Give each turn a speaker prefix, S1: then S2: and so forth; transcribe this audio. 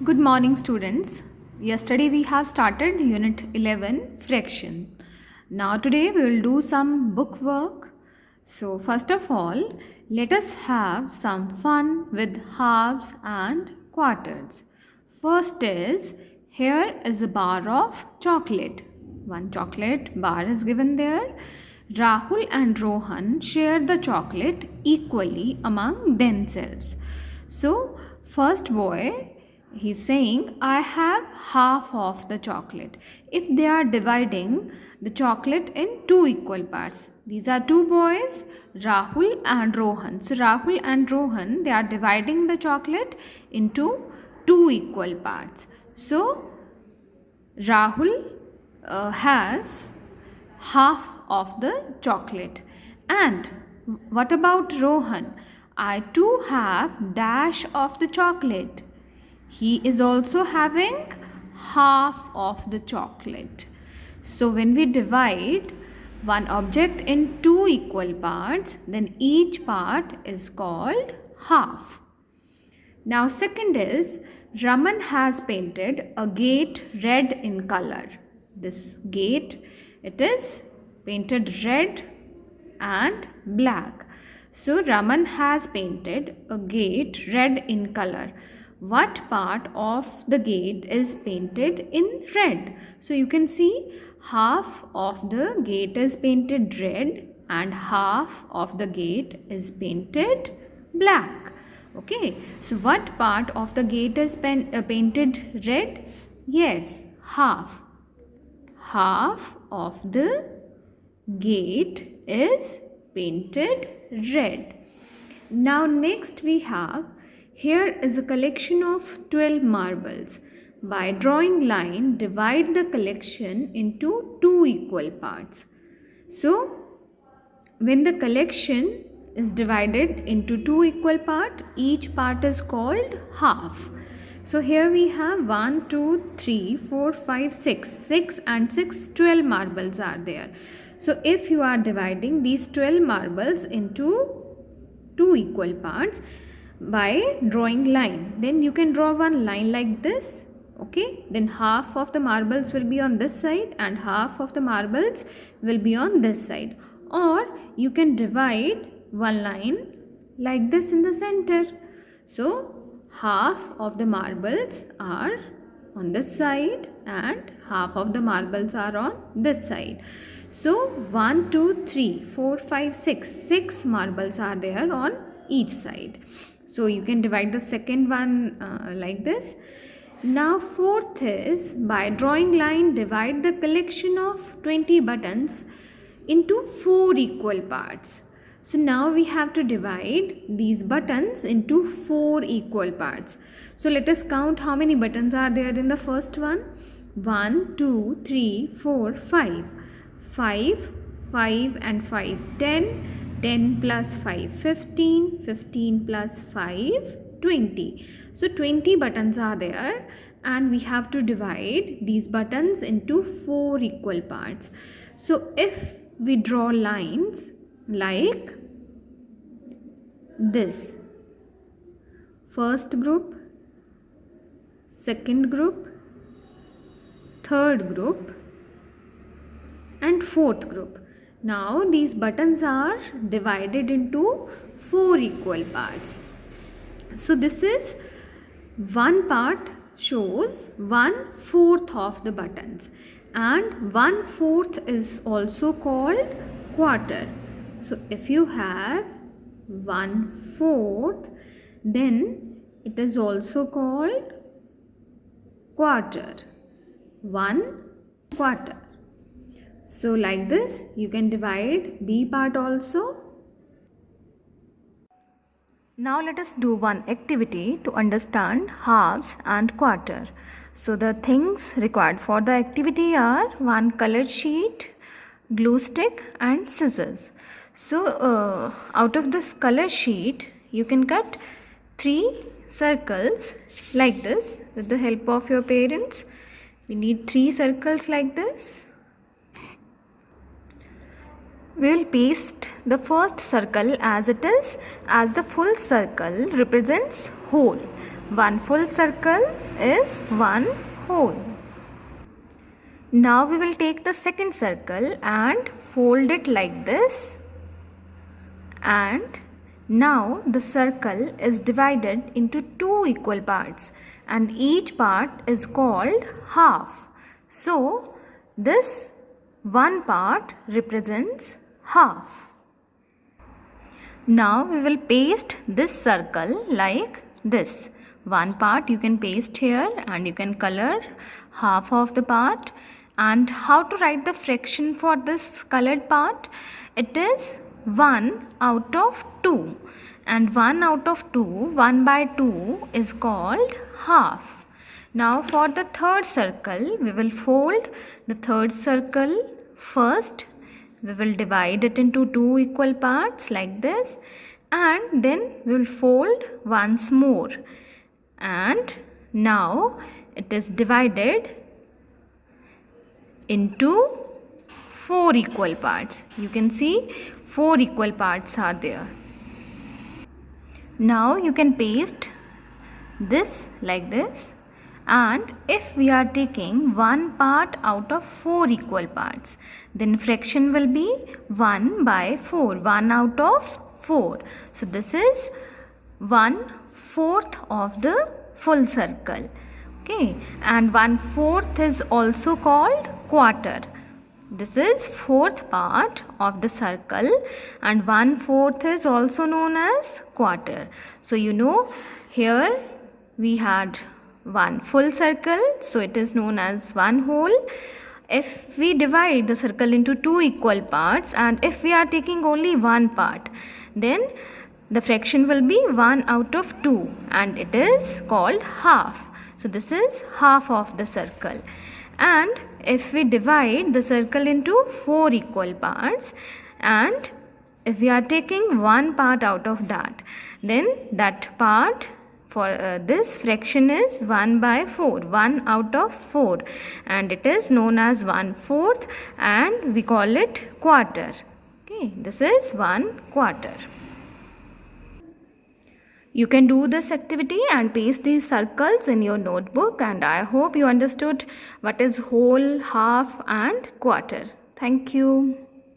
S1: Good morning, students. Yesterday we have started Unit 11 Fraction. Now today we will do some book work. So first of all, let us have some fun with halves and quarters. First is, here is a bar of chocolate. One chocolate bar is given there. Rahul and Rohan share the chocolate equally among themselves. So first boy, he's saying, I have half of the chocolate. If they are dividing the chocolate in two equal parts, these are two boys, Rahul and Rohan. So Rahul and Rohan, they are dividing the chocolate into two equal parts. So Rahul has half of the chocolate. And what about Rohan? I too have dash of the chocolate. He is also having half of the chocolate. So when we divide one object in two equal parts, then each part is called half. Now second is, Raman has painted a gate red in color. This gate, it is painted red and black. So Raman has painted a gate red in color. What part of the gate is painted in red? So you can see half of the gate is painted red and half of the gate is painted black. Okay, so what part of the gate is painted red? Yes, half. Half of the gate is painted red. Now next we have, here is a collection of 12 marbles. By drawing line, divide the collection into two equal parts. So when the collection is divided into two equal parts, each part is called half. So here we have 1, 2, 3, 4, 5, 6. 6 and 6, 12 marbles are there. So if you are dividing these 12 marbles into two equal parts by drawing line, then you can draw one line like this. Okay, then half of the marbles will be on this side and half of the marbles will be on this side. Or you can divide one line like this in the center. So half of the marbles are on this side and half of the marbles are on this side. So 1, 2, 3, 4, 5, 6. 6 marbles are there on each side. So you can divide the second one like this. Now fourth is, by drawing line, divide the collection of 20 buttons into 4 equal parts. So now we have to divide these buttons into 4 equal parts. So let us count how many buttons are there in the first one. 1, 2, 3, 4, 5. 5, 5 and 5, 10. 10 plus 5, 15. 15 plus 5, 20. So 20 buttons are there and we have to divide these buttons into 4 equal parts. So if we draw lines like this, first group, second group, third group and fourth group. Now these buttons are divided into 4 equal parts. So this is one part shows 1/4 of the buttons and 1/4 is also called quarter. So if you have 1/4, then it is also called quarter. 1 quarter. So like this, you can divide B part also. Now let us do one activity to understand halves and quarter. So the things required for the activity are one colored sheet, glue stick and scissors. So out of this color sheet, you can cut 3 circles like this with the help of your parents. We need 3 circles like this. We will paste the first circle as it is, as the full circle represents whole, One full circle is one whole. Now we will take the second circle and fold it like this. And now the circle is divided into two equal parts and each part is called half. So this one part represents half. Now we will paste this circle like this. One part you can paste here and you can color half of the part. And how to write the fraction for this colored part? It is 1 out of 2. And 1 out of 2, 1 by 2 is called half. Now for the third circle, we will fold the third circle first. We will divide it into two equal parts like this, and then we will fold once more. And now it is divided into four equal parts. You can see four equal parts are there. Now you can paste this like this. And if we are taking one part out of four equal parts, then fraction will be 1 by 4, 1 out of 4. So this is 1/4 of the full circle. Okay, and 1/4 is also called quarter. This is fourth part of the circle, and 1/4 is also known as quarter. So you know, here we had one full circle, so it is known as one whole. If we divide the circle into two equal parts, and if we are taking only one part, then the fraction will be 1 out of 2 and it is called half. So this is half of the circle. And if we divide the circle into four equal parts, and if we are taking one part out of that, then that part for this fraction is 1 by 4, 1 out of 4, and it is known as 1/4 and we call it quarter. Okay, this is 1/4. You can do this activity and paste these circles in your notebook, and I hope you understood what is whole, half and quarter. Thank you.